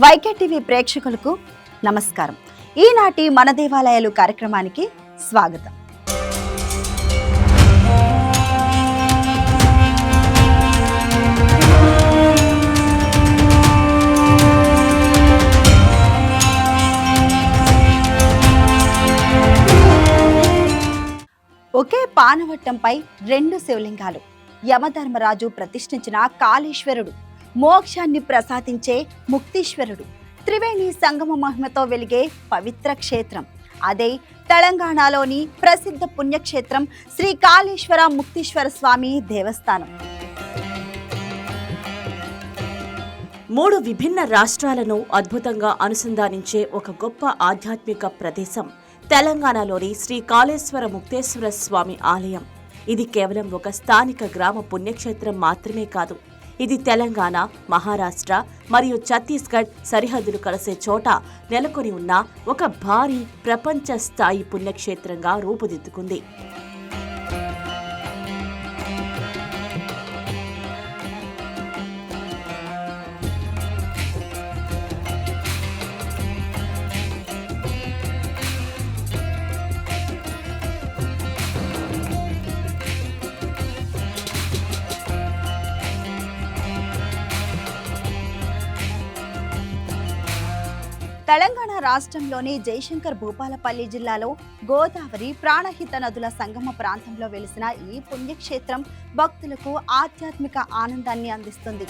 వైకేటీవీ ప్రేక్షకులకు నమస్కారం. ఈనాటి మన దేవాలయాలు కార్యక్రమానికి స్వాగతం. ఒకే పానవట్టంపై రెండు శివలింగాలు. యమధర్మరాజు ప్రతిష్ఠించిన కాళేశ్వరుడు, మోక్షాన్ని ప్రసాదించే ముక్తీశ్వరుడు, త్రివేణి సంగమ మహిమతో వెలిగే పవిత్ర క్షేత్రం. అదే తెలంగాణలోని ప్రసిద్ధ పుణ్యక్షేత్రం శ్రీ కాళేశ్వర ముక్తీశ్వర స్వామి దేవస్థానం. 3 విభిన్న రాష్ట్రాలను అద్భుతంగా అనుసంధానించే ఒక గొప్ప ఆధ్యాత్మిక ప్రదేశం తెలంగాణలోని శ్రీ కాళేశ్వర ముక్తేశ్వర స్వామి ఆలయం. ఇది కేవలం ఒక స్థానిక గ్రామ పుణ్యక్షేత్రం మాత్రమే కాదు. ఇది తెలంగాణ, మహారాష్ట్ర మరియు ఛత్తీస్గఢ్ సరిహద్దులు కలిసే చోట నెలకొని ఉన్న ఒక భారీ ప్రపంచ స్థాయి పుణ్యక్షేత్రంగా రూపుదిద్దుకుంది. తెలంగాణ రాష్ట్రంలోని జయశంకర్ భూపాలపల్లి జిల్లాలో గోదావరి, ప్రాణహిత నదుల సంగమ ప్రాంతంలో వెలిసిన ఈ పుణ్యక్షేత్రం భక్తులకు ఆధ్యాత్మిక ఆనందాన్ని అందిస్తుంది.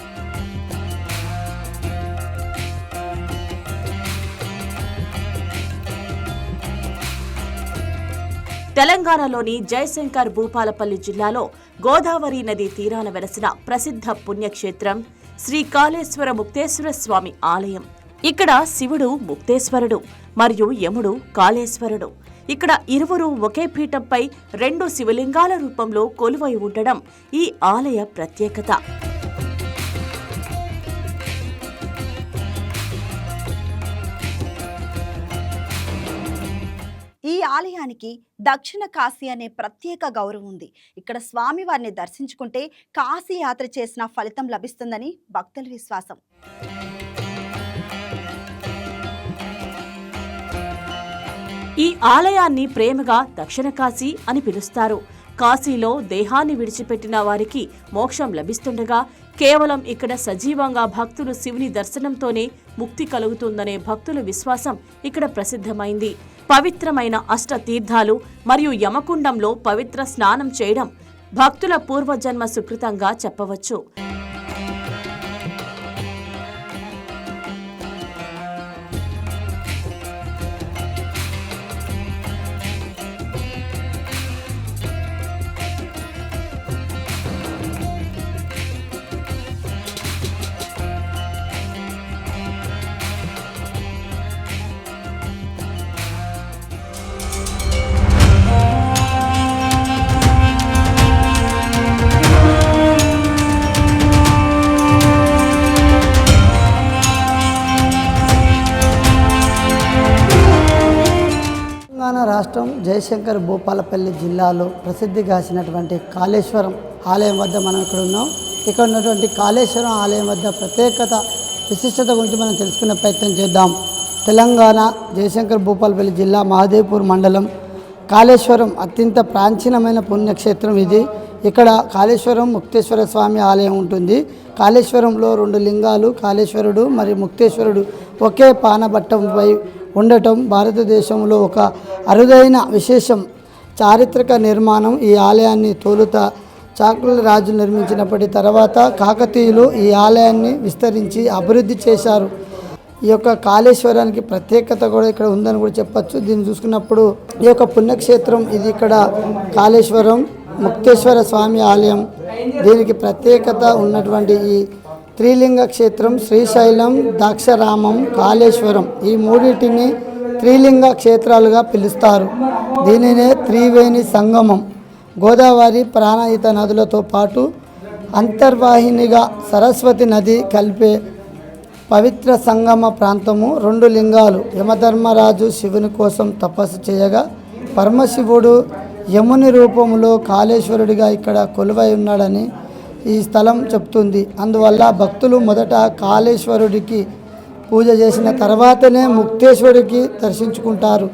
తెలంగాణలోని జయశంకర్ భూపాలపల్లి జిల్లాలో గోదావరి నది తీరాన వెలసిన ప్రసిద్ధ పుణ్యక్షేత్రం శ్రీ కాళేశ్వర ముక్తేశ్వర స్వామి ఆలయం. ఇక్కడ శివుడు ముక్తేశ్వరుడు మరియు యముడు కాళేశ్వరుడు. ఇక్కడ ఇరువురు ఒకే పీఠంపై 2 శివలింగాల రూపంలో కొలువై ఉండడం ఈ ఆలయ ప్రత్యేకత. ఈ ఆలయానికి దక్షిణ కాశీ అనే ప్రత్యేక గౌరవం ఉంది. ఇక్కడ స్వామివారిని దర్శించుకుంటే కాశీ యాత్ర చేసిన ఫలితం లభిస్తుందని భక్తుల విశ్వాసం. ఈ ఆలయాన్ని ప్రేమగా దక్షిణ కాశీ అని పిలుస్తారు. కాశీలో దేహాన్ని విడిచిపెట్టిన వారికి మోక్షం లభిస్తుండగా కేవలం ఇక్కడ సజీవంగా భక్తులు శివుని దర్శనంతోనే ముక్తి కలుగుతుందనే భక్తుల విశ్వాసం ఇక్కడ ప్రసిద్ధమైంది. పవిత్రమైన అష్టతీర్థాలు మరియు యమకుండంలో పవిత్ర స్నానం చేయడం భక్తుల పూర్వజన్మ సుకృతంగా చెప్పవచ్చు. తెలంగాణ రాష్ట్రం జయశంకర్ భూపాలపల్లి జిల్లాలో ప్రసిద్ధిగాంచినటువంటి కాళేశ్వరం ఆలయం వద్ద మనం ఇక్కడ ఉన్నాం. ఇక్కడ ఉన్నటువంటి కాళేశ్వరం ఆలయం వద్ద ప్రత్యేకత, విశిష్టత గురించి మనం తెలుసుకునే ప్రయత్నం చేద్దాం. తెలంగాణ జయశంకర్ భూపాలపల్లి జిల్లా మహదేవ్పూర్ మండలం కాళేశ్వరం అత్యంత ప్రాచీనమైన పుణ్యక్షేత్రం ఇది. ఇక్కడ కాళేశ్వరం ముక్తేశ్వర స్వామి ఆలయం ఉంటుంది. కాళేశ్వరంలో 2 లింగాలు, కాళేశ్వరుడు మరియు ముక్తేశ్వరుడు ఒకే పానబట్టంపై ఉండటం భారతదేశంలో ఒక అరుదైన విశేషం. చారిత్రక నిర్మాణం. ఈ ఆలయాన్ని తొలుత చాకుల రాజు నిర్మించినప్పటి తర్వాత కాకతీయులు ఈ ఆలయాన్ని విస్తరించి అభివృద్ధి చేశారు. ఈ యొక్క కాళేశ్వరానికి ప్రత్యేకత కూడా ఇక్కడ ఉందని కూడా చెప్పచ్చు. దీన్ని చూసుకున్నప్పుడు ఈ యొక్క పుణ్యక్షేత్రం ఇది ఇక్కడ కాళేశ్వరం ముక్తేశ్వర స్వామి ఆలయం. దీనికి ప్రత్యేకత ఉన్నటువంటి ఈ త్రిలింగ క్షేత్రం శ్రీశైలం, ద్రాక్షారామం, కాళేశ్వరం ఈ 3టిని త్రిలింగ క్షేత్రాలుగా పిలుస్తారు. దీనినే త్రివేణి సంగమం. గోదావరి, ప్రాణహిత నదులతో పాటు అంతర్వాహినిగా సరస్వతి నది కలిపే పవిత్ర సంగమ ప్రాంతము. 2 లింగాలు. యమధర్మరాజు శివుని కోసం తపస్సు చేయగా పరమశివుడు యముని రూపంలో కాళేశ్వరుడిగా ఇక్కడ కొలువై ఉన్నాడని ఈ స్థలం చెప్తుంది. అందువల్ల భక్తులు మొదట కాళేశ్వరుడికి పూజ చేసిన తర్వాతనే ముక్తేశ్వరుడికి దర్శించుకుంటారు.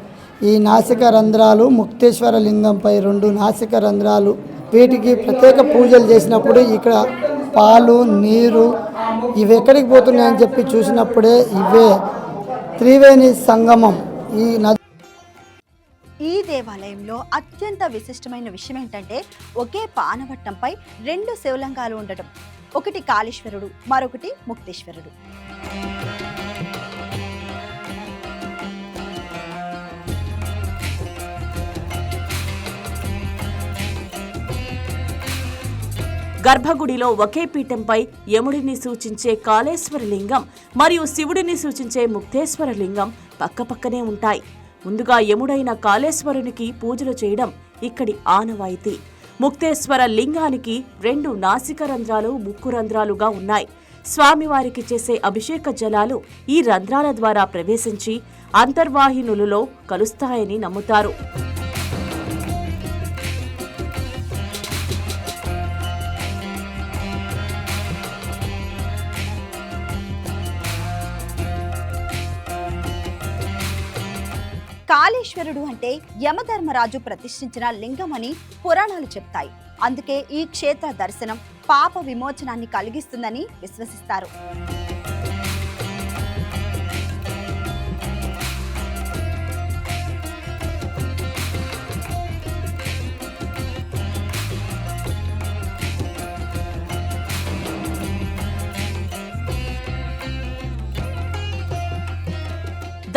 ఈ నాసిక రంధ్రాలు ముక్తేశ్వర లింగంపై 2 నాసిక రంధ్రాలు, వీటికి ప్రత్యేక పూజలు చేసినప్పుడు ఇక్కడ పాలు నీరు ఇవి ఎక్కడికి పోతున్నాయని చెప్పి చూసినప్పుడే ఇవే త్రివేణి సంగమం. ఈ దేవాలయంలో అత్యంత విశిష్టమైన విషయం ఏంటంటే ఒకే పానవట్టంపై 2 శివలింగాలు ఉండటం. ఒకటి కాళేశ్వరుడు, మరొకటి ముక్తేశ్వరుడు. గర్భగుడిలో ఒకే పీఠంపై యముడిని సూచించే కాళేశ్వర లింగం మరియు శివుడిని సూచించే ముక్తేశ్వర లింగం పక్కపక్కనే ఉంటాయి. ముందుగా యముడైన కాళేశ్వరునికి పూజలు చేయడం ఇక్కడి ఆనవాయితీ. ముక్తేశ్వర లింగానికి 2 నాసిక రంధ్రాలు, ముక్కు రంధ్రాలుగా ఉన్నాయి. స్వామివారికి చేసే అభిషేక జలాలు ఈ రంధ్రాల ద్వారా ప్రవేశించి అంతర్వాహినులలో కలుస్తాయని నమ్ముతారు. కాళేశ్వరుడు అంటే యమధర్మరాజు ప్రతిష్ఠించిన లింగం అని పురాణాలు చెప్తాయి. అందుకే ఈ క్షేత్ర దర్శనం పాప విమోచనాన్ని కలిగిస్తుందని విశ్వసిస్తారు.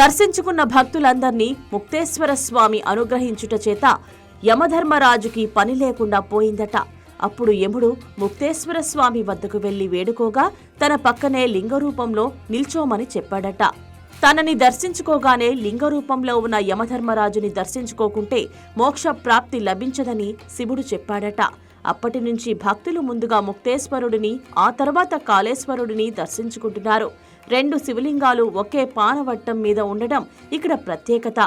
దర్శించుకున్న భక్తులందర్నీ ముక్తేశ్వర స్వామి అనుగ్రహించుట చేత యమధర్మరాజుకి పని లేకుండా పోయిందట. అప్పుడు యముడు ముక్తేశ్వర స్వామి వద్దకు వెళ్లి వేడుకోగా తన పక్కనే లింగరూపంలో నిల్చోమని చెప్పాడట. తనని దర్శించుకోగానే లింగరూపంలో ఉన్న యమధర్మరాజుని దర్శించుకోకుంటే మోక్ష ప్రాప్తి లభించదని శివుడు చెప్పాడట. అప్పటి నుంచి భక్తులు ముందుగా ముక్తేశ్వరుడిని, ఆ తర్వాత కాళేశ్వరుడిని దర్శించుకుంటున్నారు. 2 శివలింగాలు ఒకే పానవట్టం మీద ఉండడం ఇక్కడ ప్రత్యేకత.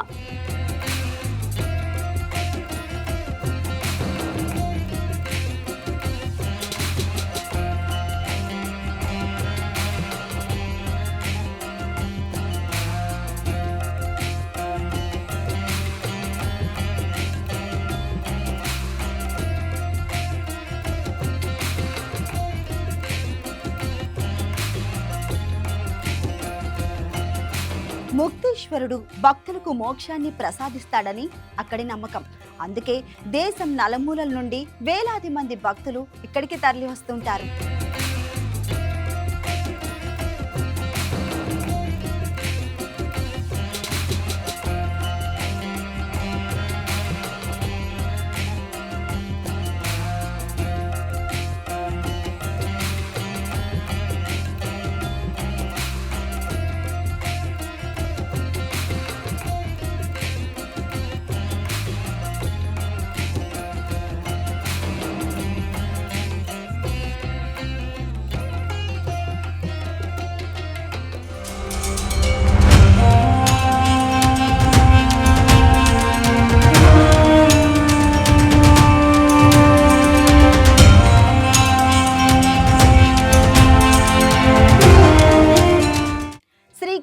ముక్తేశ్వరుడు భక్తులకు మోక్షాన్ని ప్రసాదిస్తాడని అక్కడి నమ్మకం. అందుకే దేశం నలుమూలల నుండి వేలాది మంది భక్తులు ఇక్కడికి తరలి వస్తుంటారు.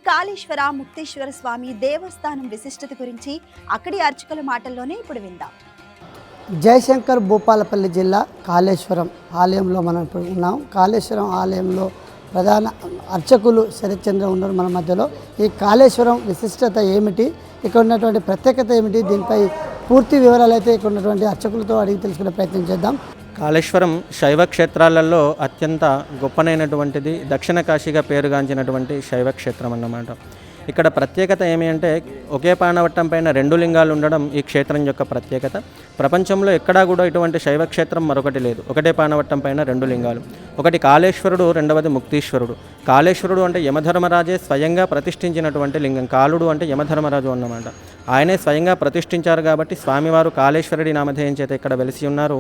కాళేశ్వర ముక్తేశ్వర స్వామి దేవస్థానం విశిష్టత గురించి అక్కడి అర్చకుల మాటల్లోనే ఇప్పుడు విందాం. జయశంకర్ భూపాలపల్లి జిల్లా కాళేశ్వరం ఆలయంలో మనం ఇప్పుడు ఉన్నాం. కాళేశ్వరం ఆలయంలో ప్రధాన అర్చకులు శరత్చంద్ర ఉన్నారు మన మధ్యలో. ఈ కాళేశ్వరం విశిష్టత ఏమిటి, ఇక్కడ ఉన్నటువంటి ప్రత్యేకత ఏమిటి, దీనిపై పూర్తి వివరాలు అయితే ఇక్కడ ఉన్నటువంటి అర్చకులతో అడిగి తెలుసుకునే ప్రయత్నం చేద్దాం. కాళేశ్వరం శైవ క్షేత్రాలలో అత్యంత గొప్పనైనటువంటిది, దక్షిణ కాశీగా పేరుగాంచినటువంటి శైవ క్షేత్రం అన్నమాట. ఇక్కడ ప్రత్యేకత ఏమి అంటే ఒకే పానవట్టం పైన 2 లింగాలు ఉండడం ఈ క్షేత్రం యొక్క ప్రత్యేకత. ప్రపంచంలో ఎక్కడా కూడా ఇటువంటి శైవ క్షేత్రం మరొకటి లేదు. ఒకటే పానవట్టం పైన 2 లింగాలు, ఒకటి కాళేశ్వరుడు, రెండవది ముక్తీశ్వరుడు. కాళేశ్వరుడు అంటే యమధర్మరాజే స్వయంగా ప్రతిష్ఠించినటువంటి లింగం. కాలుడు అంటే యమధర్మరాజు అన్నమాట. ఆయనే స్వయంగా ప్రతిష్ఠించారు కాబట్టి స్వామివారు కాళేశ్వరుడి నామధేయం చేత ఇక్కడ వెలిసి ఉన్నారు.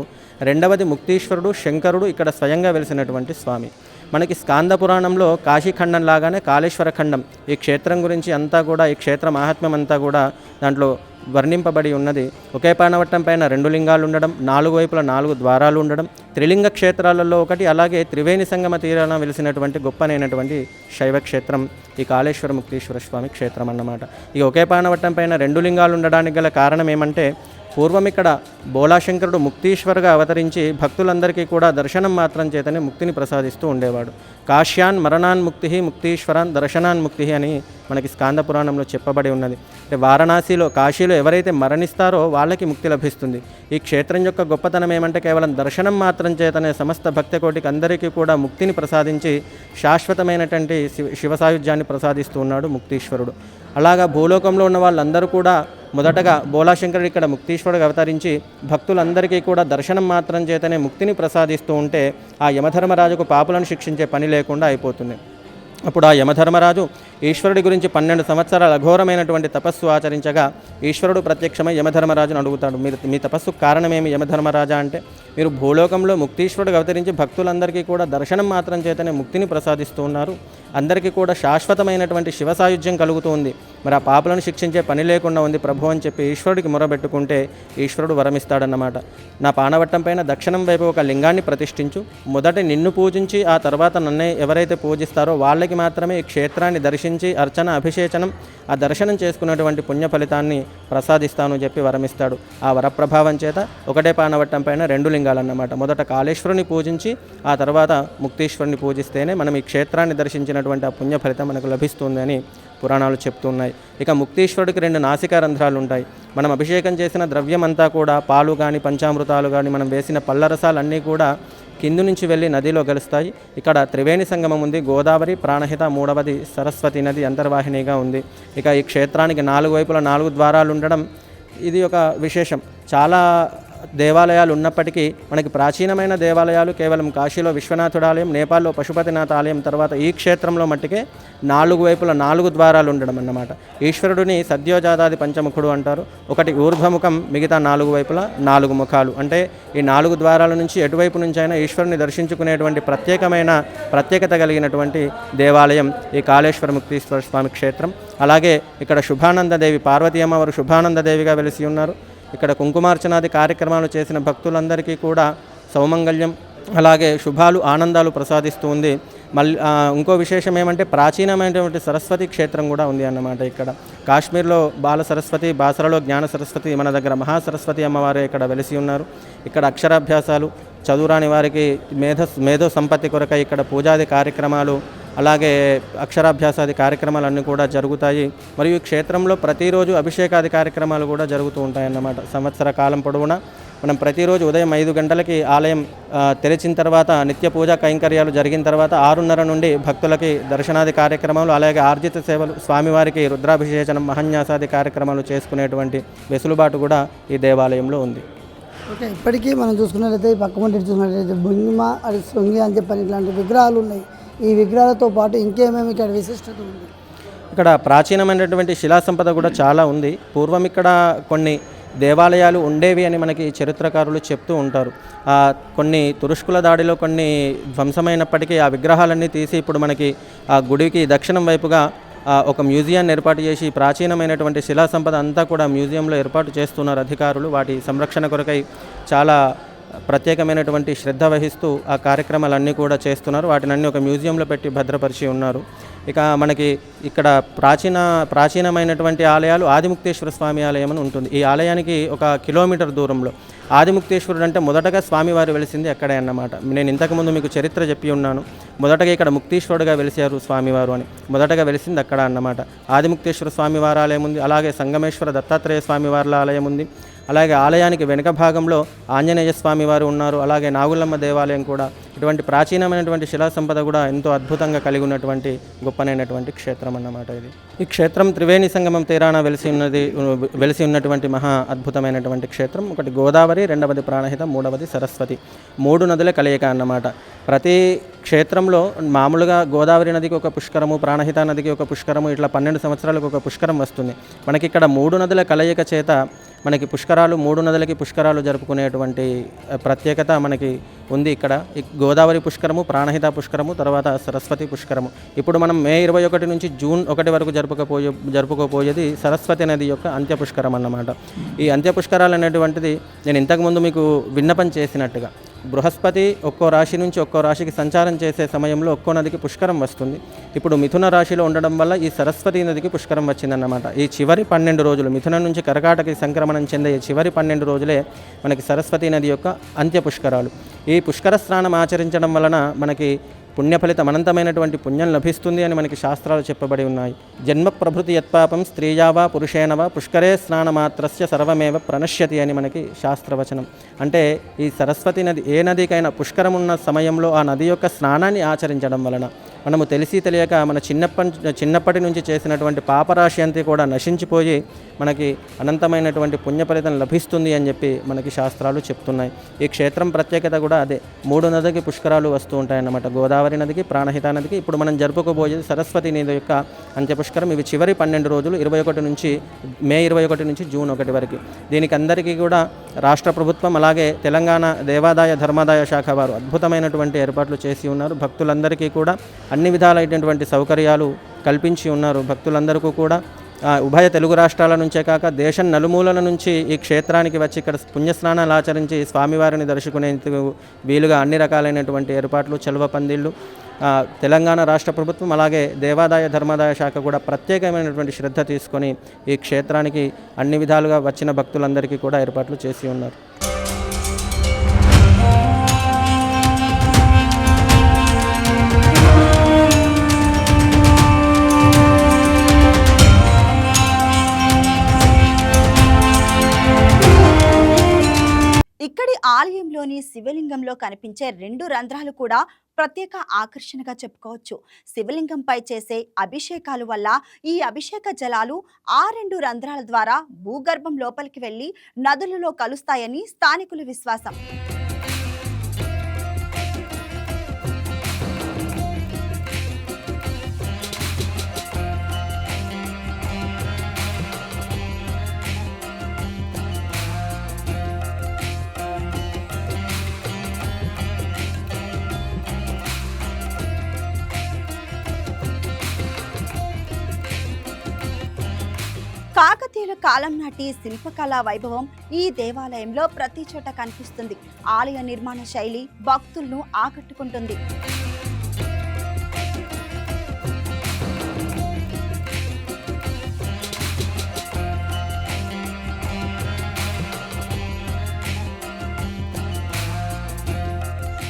రెండవది ముక్తీశ్వరుడు, శంకరుడు ఇక్కడ స్వయంగా వెలిసినటువంటి స్వామి. మనకి స్కాంద పురాణంలో కాశీఖండం లాగానే కాళేశ్వర ఖండం, ఈ క్షేత్రం గురించి అంతా కూడా, ఈ క్షేత్ర మహాత్మ్యం అంతా కూడా దాంట్లో వర్ణింపబడి ఉన్నది. ఒకే పానవట్టం పైన 2 లింగాలు ఉండడం, 4 వైపులా 4 ద్వారాలు ఉండడం, త్రిలింగ క్షేత్రాలలో ఒకటి, అలాగే త్రివేణి సంగమ తీరాన వెలిసినటువంటి గొప్పనైనటువంటి శైవ క్షేత్రం ఈ కాళేశ్వర ముక్తీశ్వర స్వామి క్షేత్రం అన్నమాట. ఈ ఒకే పానవట్టం పైన 2 లింగాలు ఉండడానికి గల కారణం ఏమంటే, పూర్వం ఇక్కడ బోళాశంకరుడు ముక్తీశ్వరుగా అవతరించి భక్తులందరికీ కూడా దర్శనం మాత్రం చేతనే ముక్తిని ప్రసాదిస్తూ ఉండేవాడు. కాశ్యాన్ మరణాన్ ముక్తి, ముక్తీశ్వరాన్ దర్శనాన్ ముక్తి అని మనకి స్కాంద పురాణంలో చెప్పబడి ఉన్నది. అంటే వారణాసిలో, కాశీలో ఎవరైతే మరణిస్తారో వాళ్ళకి ముక్తి లభిస్తుంది. ఈ క్షేత్రం యొక్క గొప్పతనం ఏమంటే, కేవలం దర్శనం మాత్రం చేతనే సమస్త భక్తకోటికి అందరికీ కూడా ముక్తిని ప్రసాదించి శాశ్వతమైనటువంటి శివ సాయుధ్యాన్ని ప్రసాదిస్తూ ఉన్నాడు ముక్తీశ్వరుడు. అలాగా భూలోకంలో ఉన్న వాళ్ళందరూ కూడా మొదటగా బోళాశంకరుడు ఇక్కడ ముక్తీశ్వరుడు అవతరించి భక్తులందరికీ కూడా దర్శనం మాత్రం చేతనే ముక్తిని ప్రసాదిస్తూ ఉంటే ఆ యమధర్మరాజుకు పాపులను శిక్షించే పని లేకుండా అయిపోతుంది. అప్పుడు ఆ యమధర్మరాజు ఈశ్వరుడి గురించి 12 సంవత్సరాల అఘోరమైనటువంటి తపస్సు ఆచరించగా ఈశ్వరుడు ప్రత్యక్షమై యమధర్మరాజును అడుగుతాడు, మీ తపస్సుకు కారణమేమి యమధర్మరాజా అంటే, మీరు భూలోకంలో ముక్తీశ్వరుడు అవతరించి భక్తులందరికీ కూడా దర్శనం మాత్రం చేతనే ముక్తిని ప్రసాదిస్తూ ఉన్నారు, అందరికీ కూడా శాశ్వతమైనటువంటి శివ సాయుధ్యం కలుగుతూ ఉంది, మరి ఆ పాపులను శిక్షించే పని లేకుండా ఉంది ప్రభు అని చెప్పి ఈశ్వరుడికి మొరబెట్టుకుంటే ఈశ్వరుడు వరమిస్తాడన్నమాట. నా పానవట్టం పైన దక్షిణం వైపు ఒక లింగాన్ని ప్రతిష్ఠించు, మొదట నిన్ను పూజించి ఆ తర్వాత నన్నే ఎవరైతే పూజిస్తారో వాళ్ళకి మాత్రమే ఈ క్షేత్రాన్ని దర్శించి అర్చన అభిషేచనం ఆ దర్శనం చేసుకున్నటువంటి పుణ్య ఫలితాన్ని ప్రసాదిస్తాను చెప్పి వరమిస్తాడు. ఆ వరప్రభావం చేత ఒకటే పానవట్టం పైన 2 లింగాలన్నమాట. మొదట కాళేశ్వరుని పూజించి ఆ తర్వాత ముక్తీశ్వరుని పూజిస్తేనే మనం ఈ క్షేత్రాన్ని దర్శించినటువంటి ఆ పుణ్య ఫలితం మనకు లభిస్తుందని పురాణాలు చెప్తున్నాయి. ఇక ముక్తీశ్వరుడికి 2 నాసికా రంధ్రాలు ఉంటాయి. మనం అభిషేకం చేసిన ద్రవ్యం అంతా కూడా పాలు కానీ పంచామృతాలు కానీ మనం వేసిన పళ్ళరసాలన్నీ కూడా కింది నుంచి వెళ్ళి నదిలో కలుస్తాయి. ఇక్కడ త్రివేణి సంగమం ఉంది, గోదావరి, ప్రాణహిత, 3వది సరస్వతి నది అంతర్వాహినిగా ఉంది. ఇక ఈ క్షేత్రానికి 4 వైపులా 4 ద్వారాలు ఉండడం ఇది ఒక విశేషం. చాలా దేవాలయాలు ఉన్నప్పటికీ మనకి ప్రాచీనమైన దేవాలయాలు కేవలం కాశీలో విశ్వనాథుడు ఆలయం, నేపాల్లో పశుపతినాథ ఆలయం, తర్వాత ఈ క్షేత్రంలో మట్టికే 4 వైపులా 4 ద్వారాలు ఉండడం అన్నమాట. ఈశ్వరుడిని సద్యోజాతాది పంచముఖుడు అంటారు. ఒకటి ఊర్ధ్వముఖం, మిగతా 4 వైపులా 4 ముఖాలు. అంటే ఈ 4 ద్వారాల నుంచి ఎటువైపు నుంచి అయినా ఈశ్వరుని దర్శించుకునేటువంటి ప్రత్యేకత కలిగినటువంటి దేవాలయం ఈ కాళేశ్వర ముక్తీశ్వర స్వామి క్షేత్రం. అలాగే ఇక్కడ శుభానందదేవి, పార్వతీ అమ్మవారు శుభానందదేవిగా వెలిసి ఉన్నారు. ఇక్కడ కుంకుమార్చనాది కార్యక్రమాలు చేసిన భక్తులందరికీ కూడా సౌమంగళ్యం, అలాగే శుభాలు, ఆనందాలు ప్రసాదిస్తూ ఉంది. మళ్ళీ ఇంకో విశేషం ఏమంటే, ప్రాచీనమైనటువంటి సరస్వతి క్షేత్రం కూడా ఉంది అన్నమాట. ఇక్కడ కాశ్మీర్లో బాల సరస్వతి, బాసరలో జ్ఞాన సరస్వతి, మన దగ్గర మహాసరస్వతి అమ్మవారే ఇక్కడ వెలిసి ఉన్నారు. ఇక్కడ అక్షరాభ్యాసాలు, చదువురాని వారికి మేధో సంపత్తి కొరకై ఇక్కడ పూజాది కార్యక్రమాలు, అలాగే అక్షరాభ్యాసాది కార్యక్రమాలన్నీ కూడా జరుగుతాయి. మరియు ఈ క్షేత్రంలో ప్రతిరోజు అభిషేకాది కార్యక్రమాలు కూడా జరుగుతూ ఉంటాయన్నమాట. సంవత్సర కాలం పొడవునా మనం ప్రతిరోజు ఉదయం 5 గంటలకి ఆలయం తెరిచిన తర్వాత నిత్య పూజా కైంకర్యాలు జరిగిన తర్వాత 6:30 నుండి భక్తులకి దర్శనాది కార్యక్రమాలు, అలాగే ఆర్జిత సేవలు, స్వామివారికి రుద్రాభిషేచనం, మహన్యాసాది కార్యక్రమాలు చేసుకునేటువంటి వెసులుబాటు కూడా ఈ దేవాలయంలో ఉంది. ఓకే, ఇప్పటికీ మనం చూసుకున్నట్లయితే పక్క ముందు చూసుకున్నట్లయితే భంగిమ, అది శృంగి అని చెప్పని ఇట్లాంటి విగ్రహాలు ఉన్నాయి. ఈ విగ్రహాలతో పాటు ఇంకేమేమి ఇక్కడ విశిష్టత ఉంది? ఇక్కడ ప్రాచీనమైనటువంటి శిలా సంపద కూడా చాలా ఉంది. పూర్వం ఇక్కడ కొన్ని దేవాలయాలు ఉండేవి అని మనకి చరిత్రకారులు చెప్తూ ఉంటారు. కొన్ని తురుష్కుల దాడిలో కొన్ని ధ్వంసమైనప్పటికీ ఆ విగ్రహాలన్నీ తీసి ఇప్పుడు మనకి ఆ గుడికి దక్షిణం వైపుగా ఒక మ్యూజియాన్ని ఏర్పాటు చేసి ప్రాచీనమైనటువంటి శిలా సంపద అంతా కూడా మ్యూజియంలో ఏర్పాటు చేస్తున్నారు అధికారులు. వాటి సంరక్షణ కొరకై చాలా ప్రత్యేకమైనటువంటి శ్రద్ధ వహిస్తూ ఆ కార్యక్రమాలన్నీ కూడా చేస్తున్నారు. వాటిని ఒక మ్యూజియంలో పెట్టి భద్రపరిచి ఉన్నారు. ఇక మనకి ఇక్కడ ప్రాచీనమైనటువంటి ఆలయాలు ఆదిముక్తేశ్వర స్వామి ఆలయం అని ఉంటుంది. ఈ ఆలయానికి 1 కిలోమీటర్ దూరంలో. ఆదిముక్తేశ్వరుడు అంటే మొదటగా స్వామివారు వెలిసింది అక్కడే అన్నమాట. నేను ఇంతకుముందు మీకు చరిత్ర చెప్పి ఉన్నాను. మొదటగా ఇక్కడ ముక్తీశ్వరుడుగా వెలిసారు స్వామివారు అని. మొదటగా వెలిసింది అక్కడ అన్నమాట. ఆదిముక్తేశ్వర స్వామివారి ఆలయం ఉంది, అలాగే సంగమేశ్వర దత్తాత్రేయ స్వామివార్ల ఆలయం ఉంది. అలాగే ఆలయానికి వెనుక భాగంలో ఆంజనేయ స్వామి వారు ఉన్నారు. అలాగే నాగులమ్మ దేవాలయం కూడా. ఇటువంటి ప్రాచీనమైనటువంటి శిలా సంపద కూడా ఎంతో అద్భుతంగా కలిగి ఉన్నటువంటి గొప్పనైనటువంటి క్షేత్రం అన్నమాట ఇది. ఈ క్షేత్రం త్రివేణి సంగమం తీరాన వెలిసి ఉన్నటువంటి మహా అద్భుతమైనటువంటి క్షేత్రం. ఒకటి గోదావరి, 2వది ప్రాణహిత, 3వది సరస్వతి. 3 నదుల కలయిక అన్నమాట. ప్రతి క్షేత్రంలో మామూలుగా గోదావరి నదికి ఒక పుష్కరము, ప్రాణహిత నదికి ఒక పుష్కరము, ఇట్లా 12 సంవత్సరాలకు ఒక పుష్కరం వస్తుంది. మనకి ఇక్కడ 3 నదుల కలయిక చేత మనకి పుష్కరాలు 3 నదులకి పుష్కరాలు జరుపుకునేటువంటి ప్రత్యేకత మనకి ఉంది ఇక్కడ. గోదావరి పుష్కరము, ప్రాణహిత పుష్కరము, తర్వాత సరస్వతి పుష్కరము. ఇప్పుడు మనం మే 21 నుంచి జూన్ 1 వరకు జరుపుకోపోయేది సరస్వతి నది యొక్క అంత్య పుష్కరం అన్నమాట. ఈ అంత్య పుష్కరాలు అనేటువంటిది నేను ఇంతకుముందు మీకు విన్నపం చేసినట్టుగా బృహస్పతి ఒక్కో రాశి నుంచి ఒక్కో రాశికి సంచారం చేసే సమయంలో ఒక్కో నదికి పుష్కరం వస్తుంది. ఇప్పుడు మిథున రాశిలో ఉండడం వల్ల ఈ సరస్వతి నదికి పుష్కరం వచ్చిందన్నమాట. ఈ చివరి 12 రోజులు మిథునం నుంచి కర్కాటకి సంక్రమణం చెందే చివరి 12 రోజులే మనకి సరస్వతి నది యొక్క అంత్య పుష్కరాలు. ఈ పుష్కర స్నానం ఆచరించడం వలన మనకి పుణ్యఫలితం అనంతమైనటువంటి పుణ్యం లభిస్తుంది అని మనకి శాస్త్రాలు చెప్పబడి ఉన్నాయి. జన్మ ప్రభృతి యత్పాపం స్త్రీయావా పురుషేణవా పుష్కరే స్నానమాత్రస్య సర్వమేవ ప్రణశ్యతి అని మనకి శాస్త్రవచనం. అంటే ఈ సరస్వతి నది ఏ నదికైనా పుష్కరం ఉన్న సమయంలో ఆ నది యొక్క స్నానాన్ని ఆచరించడం వలన మనము తెలిసి తెలియక మన చిన్నప్పటి నుంచి చేసినటువంటి పాపరాశి అంతా కూడా నశించిపోయి మనకి అనంతమైనటువంటి పుణ్యఫలితం లభిస్తుంది అని చెప్పి మనకి శాస్త్రాలు చెప్తున్నాయి. ఈ క్షేత్రం ప్రత్యేకత కూడా అదే. 3 నదికి పుష్కరాలు వస్తూ ఉంటాయన్నమాట. గోదావరి నదికి, ప్రాణహిత నదికి. ఇప్పుడు మనం జరుపుకోబోయేది సరస్వతి నది యొక్క అంత్య పుష్కరం. ఇవి చివరి 12 రోజులు, మే 21 నుంచి జూన్ 1 వరకు. దీనికి అందరికీ కూడా రాష్ట్ర ప్రభుత్వం అలాగే తెలంగాణ దేవాదాయ ధర్మాదాయ శాఖ వారు అద్భుతమైనటువంటి ఏర్పాట్లు చేసి ఉన్నారు. భక్తులందరికీ కూడా అన్ని విధాలైనటువంటి సౌకర్యాలు కల్పించి ఉన్నారు. భక్తులందరికీ కూడా ఉభయ తెలుగు రాష్ట్రాల నుంచే కాక దేశం నలుమూలల నుంచి ఈ క్షేత్రానికి వచ్చి ఇక్కడ పుణ్యస్నానాలు ఆచరించి స్వామివారిని దర్శించుకునేందుకు వీలుగా అన్ని రకాలైనటువంటి ఏర్పాట్లు, చలువ పందిళ్ళు తెలంగాణ రాష్ట్ర ప్రభుత్వం అలాగే దేవాదాయ ధర్మాదాయ శాఖ కూడా ప్రత్యేకమైనటువంటి శ్రద్ధ తీసుకొని ఈ క్షేత్రానికి అన్ని విధాలుగా వచ్చిన భక్తులందరికీ కూడా ఏర్పాట్లు చేసి ఉన్నారు. ఇక్కడి ఆలయంలోని శివలింగంలో కనిపించే 2 రంధ్రాలు కూడా ప్రత్యేక ఆకర్షణగా చెప్పుకోవచ్చు. శివలింగంపై చేసే అభిషేకాలు వల్ల ఈ అభిషేక జలాలు ఆ 2 రంధ్రాల ద్వారా భూగర్భం లోపలికి వెళ్లి నదులలో కలుస్తాయని స్థానికుల విశ్వాసం. కాకతీయుల కాలం నాటి శిల్పకళా వైభవం ఈ దేవాలయంలో ప్రతి చోట కనిపిస్తుంది. ఆలయ నిర్మాణ శైలి భక్తులను ఆకట్టుకుంటుంది.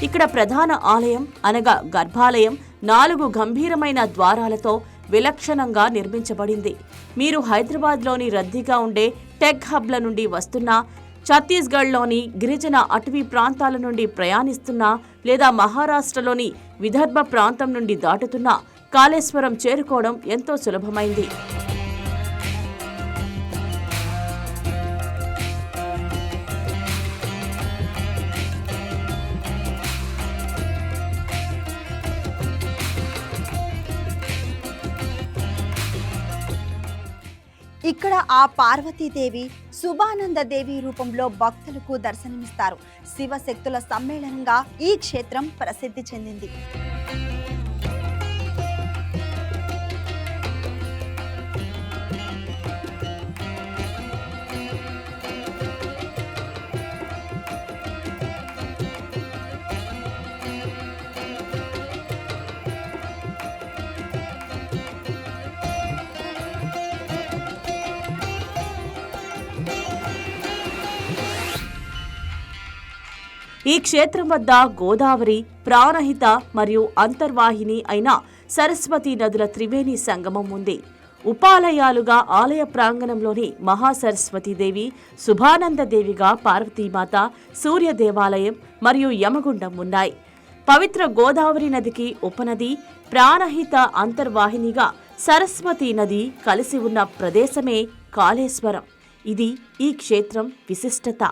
ఇక్కడ ప్రధాన ఆలయం అనగా గర్భాలయం 4 గంభీరమైన ద్వారాలతో విలక్షణంగా నిర్మించబడింది. మీరు హైదరాబాద్లోని రద్దీగా ఉండే టెక్ హబ్ల నుండి వస్తున్నా, ఛత్తీస్గఢ్లోని గిరిజన అటవీ ప్రాంతాల నుండి ప్రయాణిస్తున్నా లేదా మహారాష్ట్రలోని విదర్భ ప్రాంతం నుండి దాటుతున్నా కాళేశ్వరం చేరుకోవడం ఎంతో సులభమైంది. ఇక్కడ ఆ పార్వతీదేవి శుభానందదేవి రూపంలో భక్తులకు దర్శనమిస్తారు. శివశక్తుల సమ్మేళనంగా ఈ క్షేత్రం ప్రసిద్ధి చెందింది. ఈ క్షేత్రం వద్ద గోదావరి, ప్రాణహిత మరియు అంతర్వాహిని అయిన సరస్వతి నదుల త్రివేణి సంగమం ఉంది. ఉపాలయాలుగా ఆలయ ప్రాంగణంలోని మహాసరస్వతీదేవి, శుభానందదేవిగా పార్వతీమాత, సూర్య దేవాలయం మరియు యమగుండం ఉన్నాయి. పవిత్ర గోదావరి నదికి ఉపనది, ప్రాణహిత అంతర్వాహినిగా సరస్వతీ నది కలిసి ఉన్న ప్రదేశమే కాళేశ్వరం. ఇది ఈ క్షేత్రం విశిష్టత.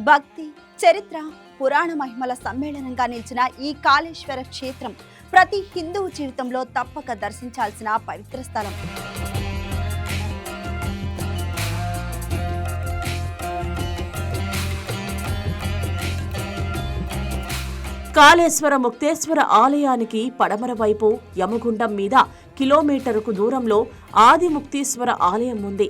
భక్తి, చరిత్ర, పురాణ మహిమల సమ్మేళనంగా నిలిచిన ఈ కాళేశ్వర క్షేత్రం ప్రతి హిందువు జీవితంలో తప్పక దర్శించాల్సిన పవిత్ర స్థలం. కాళేశ్వర ముక్తేశ్వర ఆలయానికి పడమర వైపు యమగుండం మీద కిలోమీటరుకు దూరంలో ఆది ముక్తీశ్వర ఆలయం ఉంది.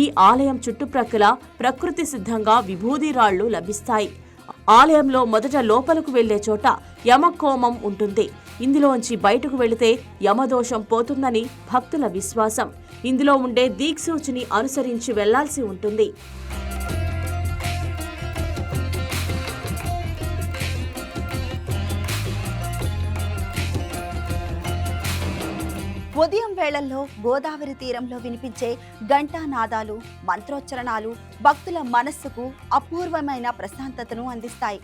ఈ ఆలయం చుట్టుప్రక్కల ప్రకృతి సిద్ధంగా విభూది రాళ్లు లభిస్తాయి. ఆలయంలో మొదట లోపలకు వెళ్లే చోట యమకోమం ఉంటుంది. ఇందులోంచి బయటకు వెళితే యమదోషం పోతుందని భక్తుల విశ్వాసం. ఇందులో ఉండే దీక్షూచిని అనుసరించి వెళ్లాల్సి ఉంటుంది. ఉదయం వేళల్లో గోదావరి తీరంలో వినిపించే ఘంటానాదాలు, మంత్రోచ్చరణాలు భక్తుల మనస్సుకు అపూర్వమైన ప్రశాంతతను అందిస్తాయి.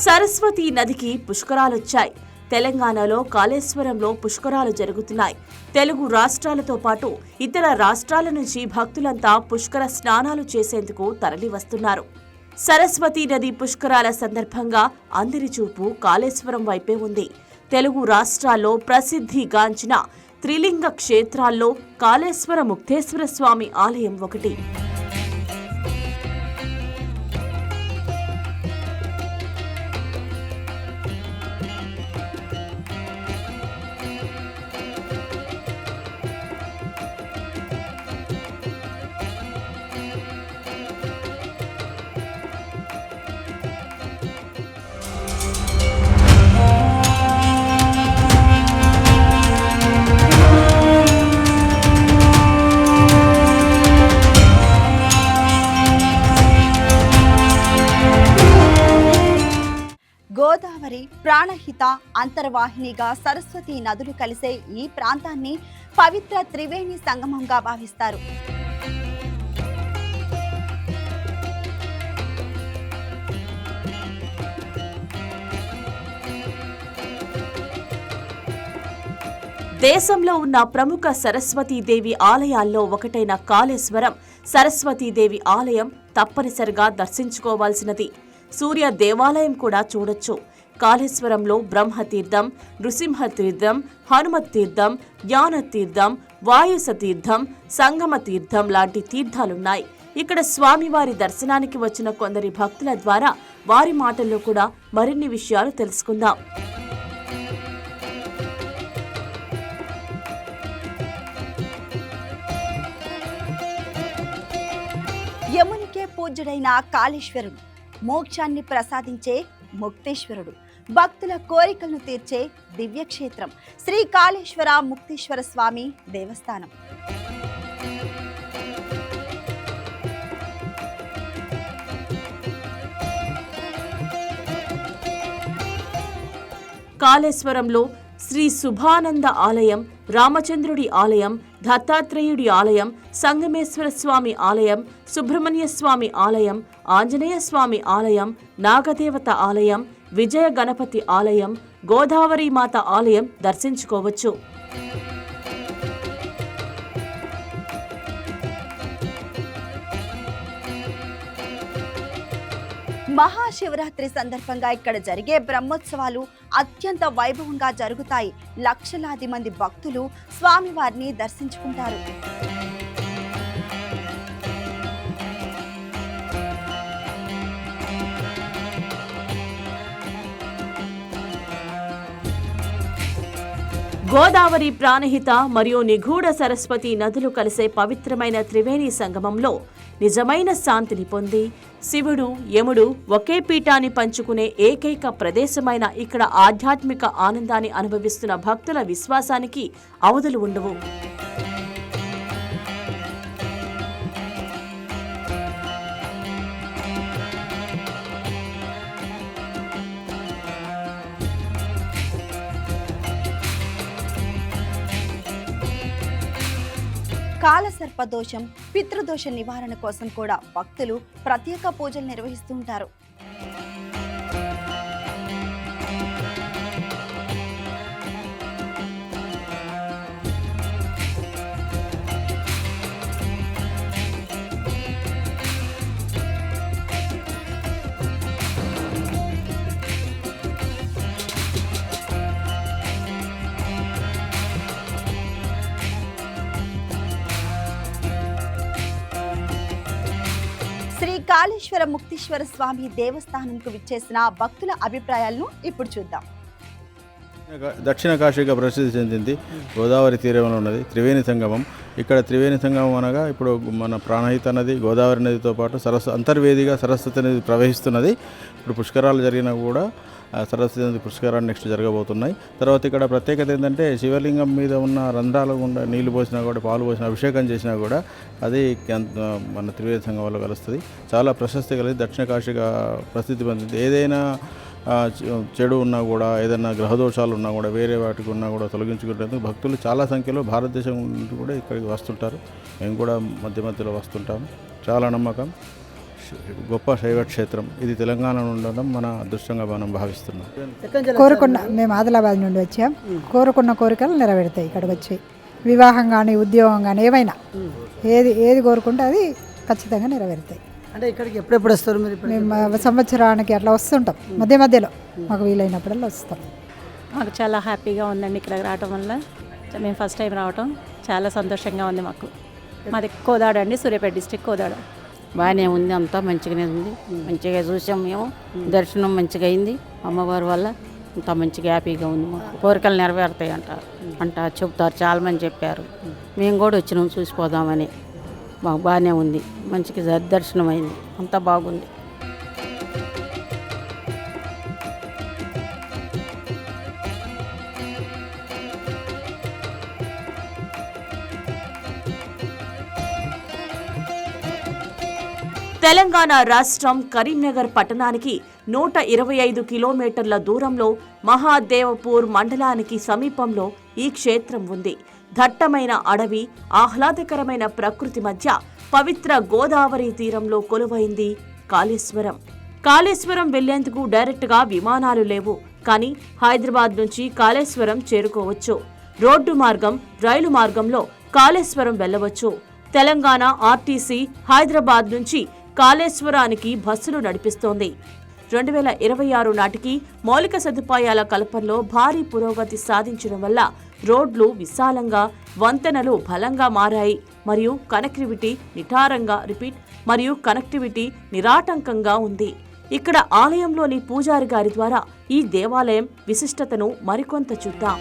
సరస్వతీ నదికి పుష్కరాలొచ్చాయి. తెలంగాణలో కాళేశ్వరంలో పుష్కరాలు జరుగుతున్నాయి. తెలుగు రాష్ట్రాలతో పాటు ఇతర రాష్ట్రాల నుంచి భక్తులంతా పుష్కర స్నానాలు చేసేందుకు తరలివస్తున్నారు. సరస్వతీ నది పుష్కరాల సందర్భంగా అందరి చూపు కాళేశ్వరం వైపే ఉంది. తెలుగు రాష్ట్రాల్లో ప్రసిద్ధిగాంచిన త్రిలింగ క్షేత్రాల్లో కాళేశ్వర ముక్తేశ్వర స్వామి ఆలయం ఒకటి. గోదావరి, ప్రాణహిత, అంతర్వాహినిగా సరస్వతి నదులు కలిసే ఈ ప్రాంతాన్ని పవిత్ర త్రివేణి సంగమంగా భావిస్తారు. దేశంలో ఉన్న ప్రముఖ సరస్వతీదేవి ఆలయాల్లో ఒకటైన కాళేశ్వరం సరస్వతీదేవి ఆలయం తప్పనిసరిగా దర్శించుకోవాల్సినది. సూర్య దేవాలయం కూడా చూడొచ్చు. కాళేశ్వరంలో బ్రహ్మతీర్థం, నృసింహతీర్థం, హనుమతీర్థం, జ్ఞానతీర్థం, వాయుసతీర్థం, సంగమతీర్థం లాంటి తీర్థాలున్నాయి. ఇక్కడ స్వామివారి దర్శనానికి వచ్చిన కొందరి భక్తుల ద్వారా వారి మాటల్లో కూడా మరిన్ని విషయాలు తెలుసుకుందాం. యమునికే పూజ్యుడైన కాళేశ్వరుడు, మోక్షాన్ని ప్రసాదించే ముక్తేశ్వరుడు, భక్తుల కోరికలను తీర్చే దివ్యక్షేత్రం శ్రీ కాళేశ్వర ముక్తేశ్వర స్వామి దేవస్థానం. కాళేశ్వరంలో శ్రీ శుభానంద ఆలయం, రామచంద్రుడి ఆలయం, దత్తాత్రేయుడి ఆలయం, సంగమేశ్వర స్వామి ఆలయం, సుబ్రహ్మణ్య స్వామి ఆలయం, ఆంజనేయ స్వామి ఆలయం, నాగదేవత ఆలయం, విజయ గణపతి ఆలయం, గోదావరి మాత ఆలయం దర్శించుకోవచ్చు. మహాశివరాత్రి సందర్భంగా ఇక్కడ జరిగే బ్రహ్మోత్సవాలు అత్యంత వైభవంగా జరుగుతాయి. లక్షలాది మంది భక్తులు స్వామివారిని దర్శించుకుంటారు. గోదావరి, ప్రాణహిత మరియు నిగూఢ సరస్వతి నదులు కలిసే పవిత్రమైన త్రివేణి సంగమంలో నిజమైన శాంతిని పొంది శివుడు, యముడు ఒకే పీఠాన్ని పంచుకునే ఏకైక ప్రదేశమైన ఇక్కడ ఆధ్యాత్మిక ఆనందాన్ని అనుభవిస్తున్న భక్తుల విశ్వాసానికి అవధులు ఉండవు. కాలసర్ప దోషం, పితృదోష నివారణ కోసం కూడా భక్తులు ప్రత్యేక పూజలు నిర్వహిస్తూ ఉంటారు. కాళేశ్వర ముక్తేశ్వర స్వామి దేవస్థానంకు విచ్చేసిన భక్తుల అభిప్రాయాలను ఇప్పుడు చూద్దాం. దక్షిణ కాశీగా ప్రసిద్ధి చెందింది. గోదావరి తీరంలో ఉన్నది త్రివేణి సంగమం. ఇక్కడ త్రివేణి సంగమం అనగా ఇప్పుడు మన ప్రాణహిత నది, గోదావరి నదితో పాటు అంతర్వేదిగా సరస్వతి నది ప్రవహిస్తున్నది. ఇప్పుడు పుష్కరాలు జరిగినా కూడా సరస్వతి నది పుష్కరాలు నెక్స్ట్ జరగబోతున్నాయి. తర్వాత ఇక్కడ ప్రత్యేకత ఏంటంటే శివలింగం మీద ఉన్న రంధ్రాలు గుండా నీళ్లు పోసినా కూడా, పాలు పోసినా, అభిషేకం చేసినా కూడా అది మన త్రివేణి సంగమంలో కలుస్తుంది. చాలా ప్రశస్తి కలిగి దక్షిణ కాశీగా ప్రసిద్ధి పొందింది. ఏదైనా చెడు ఉన్నా కూడా, ఏదైనా గ్రహదోషాలు ఉన్నా కూడా, వేరే వాటికి ఉన్నా కూడా తొలగించుకునేందుకు భక్తులు చాలా సంఖ్యలో భారతదేశం నుండి కూడా ఇక్కడికి వస్తుంటారు. మేము కూడా మధ్య మధ్యలో వస్తుంటాము. చాలా నమ్మకం. గొప్ప శైవ క్షేత్రం ఇది. తెలంగాణలో ఉండడం మన అదృష్టంగా మనం భావిస్తున్నాం. కోరుకున్న మేము ఆదిలాబాద్ నుండి వచ్చాం. కోరుకున్న కోరికలు నెరవేరుతాయి ఇక్కడికి వచ్చి. వివాహం కానీ, ఉద్యోగం కానీ, ఏమైనా ఏది కోరుకుంటే అది ఖచ్చితంగా నెరవేరుతాయి. అంటే ఇక్కడికి ఎప్పుడెప్పుడు వస్తారు మీరు? మేము సంవత్సరానికి అట్లా వస్తుంటాం, మధ్య మధ్యలో మాకు వీలైనప్పుడల్లా వస్తాం. మాకు చాలా హ్యాపీగా ఉందండి ఇక్కడికి రావటం వల్ల. మేము ఫస్ట్ టైం రావటం చాలా సంతోషంగా ఉంది మాకు. మాది కోదాడ అండి, సూర్యాపేట డిస్ట్రిక్ట్ కోదాడ. బాగానే ఉంది, అంతా మంచిగానే ఉంది. మంచిగా చూసాం మేము. దర్శనం మంచిగా అయింది అమ్మవారి వల్ల. అంతా మంచిగా హ్యాపీగా ఉంది. మాకు కోరికలు నెరవేరుతాయి అంట చెప్తారు, చాలామంది చెప్పారు. మేము కూడా వచ్చినాం చూసిపోదామని. మాకు బాగానే ఉంది, మంచిగా దర్శనం అయింది, అంతా బాగుంది. తెలంగాణ రాష్ట్రం కరీంనగర్ పట్టణానికి 125 కిలోమీటర్ల దూరంలో మహాదేవపూర్ మండలానికి సమీపంలో ఈ క్షేత్రం ఉంది. దట్టమైన అడవి, ఆహ్లాదకరమైన ప్రకృతి మధ్య పవిత్ర గోదావరి తీరంలో కొలువైంది కాళేశ్వరం. కాళేశ్వరం వెళ్లేందుకు డైరెక్ట్గా విమానాలు లేవు, కానీ హైదరాబాద్ నుంచి కాళేశ్వరం చేరుకోవచ్చు. రోడ్డు మార్గం, రైలు మార్గంలో కాళేశ్వరం వెళ్లవచ్చు. తెలంగాణ ఆర్టీసీ హైదరాబాద్ నుంచి కాళేశ్వరానికి బస్సులు నడిపిస్తోంది. 2026 నాటికి మౌలిక సదుపాయాల కల్పనలో భారీ పురోగతి సాధించడం వల్ల రోడ్లు విశాలంగా, వంతెనలు బలంగా మారాయి మరియు కనెక్టివిటీ నిరాటంకంగా ఉంది. ఇక్కడ ఆలయంలోని పూజారి గారి ద్వారా ఈ దేవాలయం విశిష్టతను మరికొంత చూద్దాం.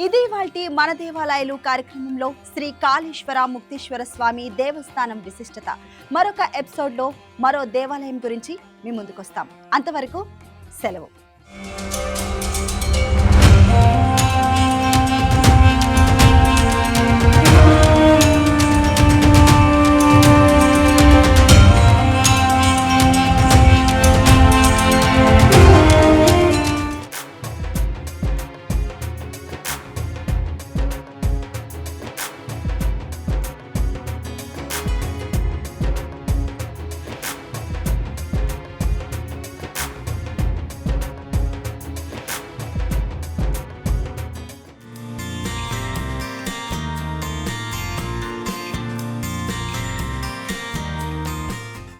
ఇది ఇవాల్టి మన దేవాలయాలు కార్యక్రమంలో శ్రీ కాళేశ్వర ముక్తేశ్వర స్వామి దేవస్థానం విశిష్టత. మరొక ఎపిసోడ్లో మరో దేవాలయం గురించి మీ ముందుకొస్తాం. అంతవరకు సెలవు.